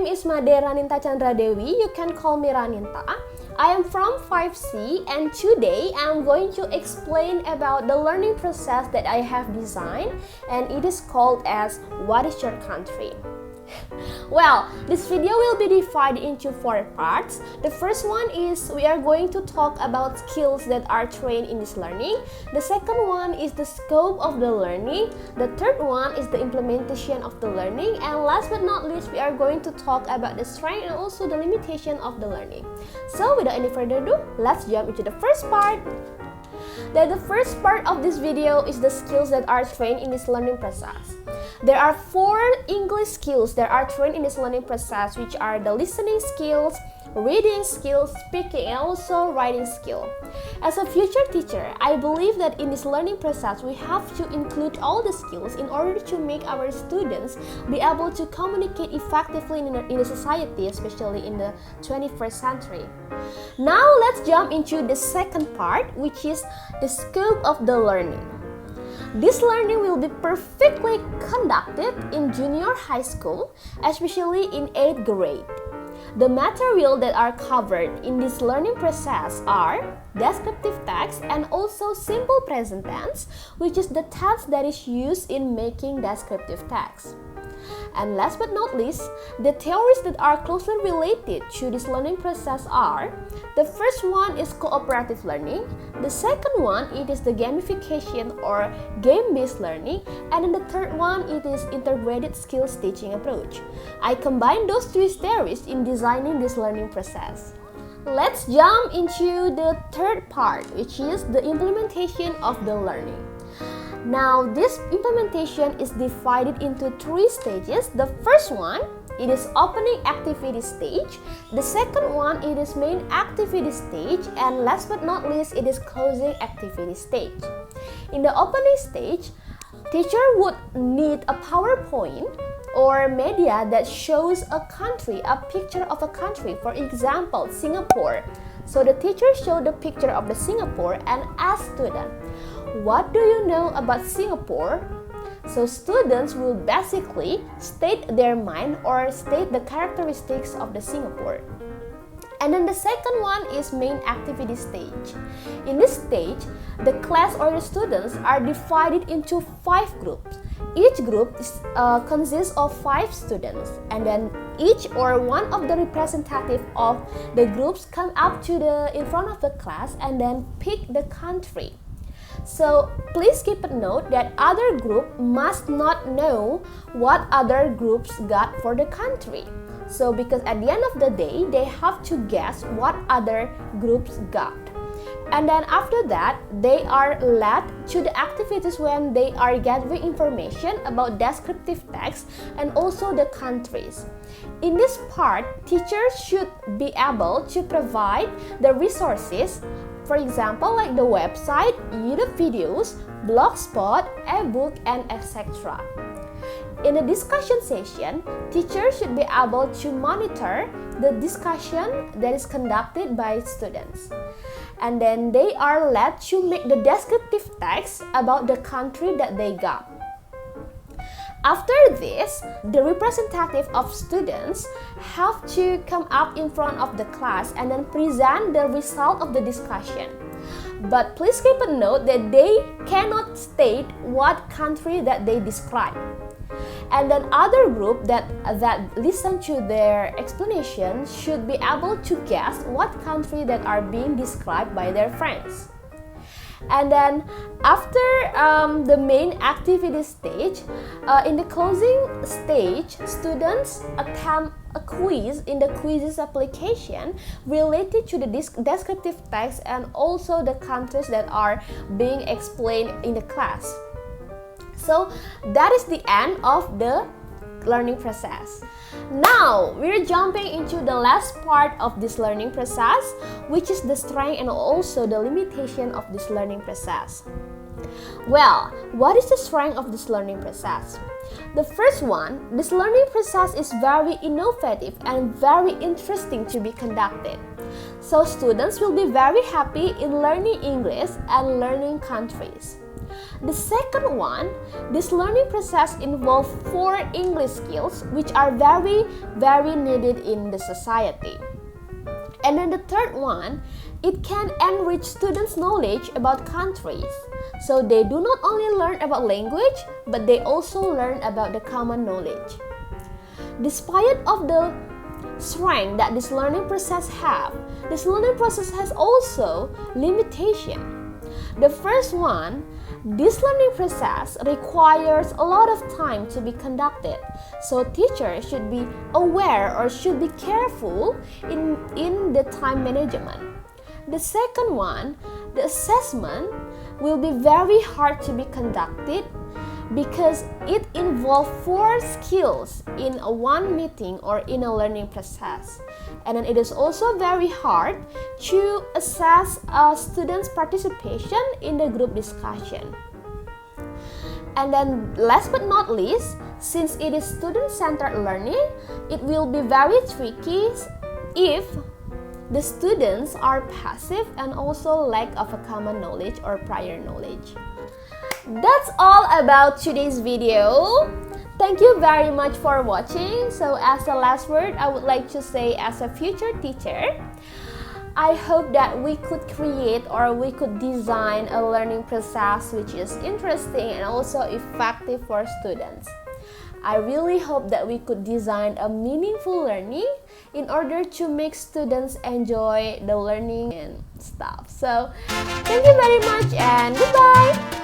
name is Made Raninta Chandra Dewi. You can call me Raninta. I am from 5C and today I am going to explain about the learning process that I have designed, and it is called as What is Your Country? Well, this video will be divided into 4 parts. The first one is we are going to talk about skills that are trained in this learning. The second one is the scope of the learning. The third one is the implementation of the learning. And last but not least, we are going to talk about the strength and also the limitation of the learning. So without any further ado, let's jump into the first part. The first part of this video is the skills that are trained in this learning process. There are 4 English skills that are trained in this learning process, which are the listening skills, reading skills, speaking, and also writing skill. As a future teacher, I believe that in this learning process, we have to include all the skills in order to make our students be able to communicate effectively in the society, especially in the 21st century. Now, let's jump into the second part, which is the scope of the learning. This learning will be perfectly conducted in junior high school, especially in 8th grade. The material that are covered in this learning process are descriptive text and also simple present tense, which is the tense that is used in making descriptive text. And last but not least, the theories that are closely related to this learning process are: the first one is cooperative learning, the second one it is the gamification or game-based learning, and then the third one it is integrated skills teaching approach. I combine those 3 theories in designing this learning process. Let's jump into the third part, which is the implementation of the learning. Now, this implementation is divided into 3 stages. The first one, it is opening activity stage. The second one, it is main activity stage. And last but not least, it is closing activity stage. In the opening stage, teacher would need a PowerPoint or media that shows a country, a picture of a country. For example, Singapore. So the teacher showed the picture of the Singapore and asked student, what do you know about Singapore? So students will basically state their mind or state the characteristics of the Singapore. And then the second one is main activity stage. In this stage, the class or the students are divided into 5 groups. Each group consists of 5 students, and then each or one of the representative of the groups come up to in front of the class and then pick the country. So please keep a note that other group must not know what other groups got for the country. So because at the end of the day, they have to guess what other groups got. And then after that, they are led to the activities when they are gathering information about descriptive text and also the countries. In this part, teachers should be able to provide the resources, for example, like the website, YouTube videos, blogspot, ebook, and etc. In the discussion session, teachers should be able to monitor the discussion that is conducted by students. And then they are led to make the descriptive text about the country that they got. After this, the representative of students have to come up in front of the class and then present the result of the discussion. But please keep a note that they cannot state what country that they describe. And then other group that listen to their explanation should be able to guess what country that are being described by their friends. And then after the main activity stage, in the closing stage, students attempt a quiz in the quizzes application related to the descriptive text and also the countries that are being explained in the class. So that is the end of the learning process. Now, we're jumping into the last part of this learning process, which is the strength and also the limitation of this learning process. Well, what is the strength of this learning process? The first one, this learning process is very innovative and very interesting to be conducted. So students will be very happy in learning English and learning countries. The second one, this learning process involves 4 English skills which are very needed in the society. And then the third one, it can enrich students' knowledge about countries. So they do not only learn about language, but they also learn about the common knowledge. Despite of the strength that this learning process have, this learning process has also limitation. The first one, this learning process requires a lot of time to be conducted, so teachers should be aware or should be careful in the time management. The second one, the assessment will be very hard to be conducted because it involves 4 skills in one meeting or in a learning process. And then it is also very hard to assess a student's participation in the group discussion. And then last but not least, since it is student-centered learning, it will be very tricky if the students are passive and also lack of a common knowledge or prior knowledge. That's all about today's video. Thank you very much for watching. So as a last word, I would like to say, as a future teacher, I hope that we could create or we could design a learning process which is interesting and also effective for students. I really hope that we could design a meaningful learning in order to make students enjoy the learning and stuff. So thank you very much and goodbye!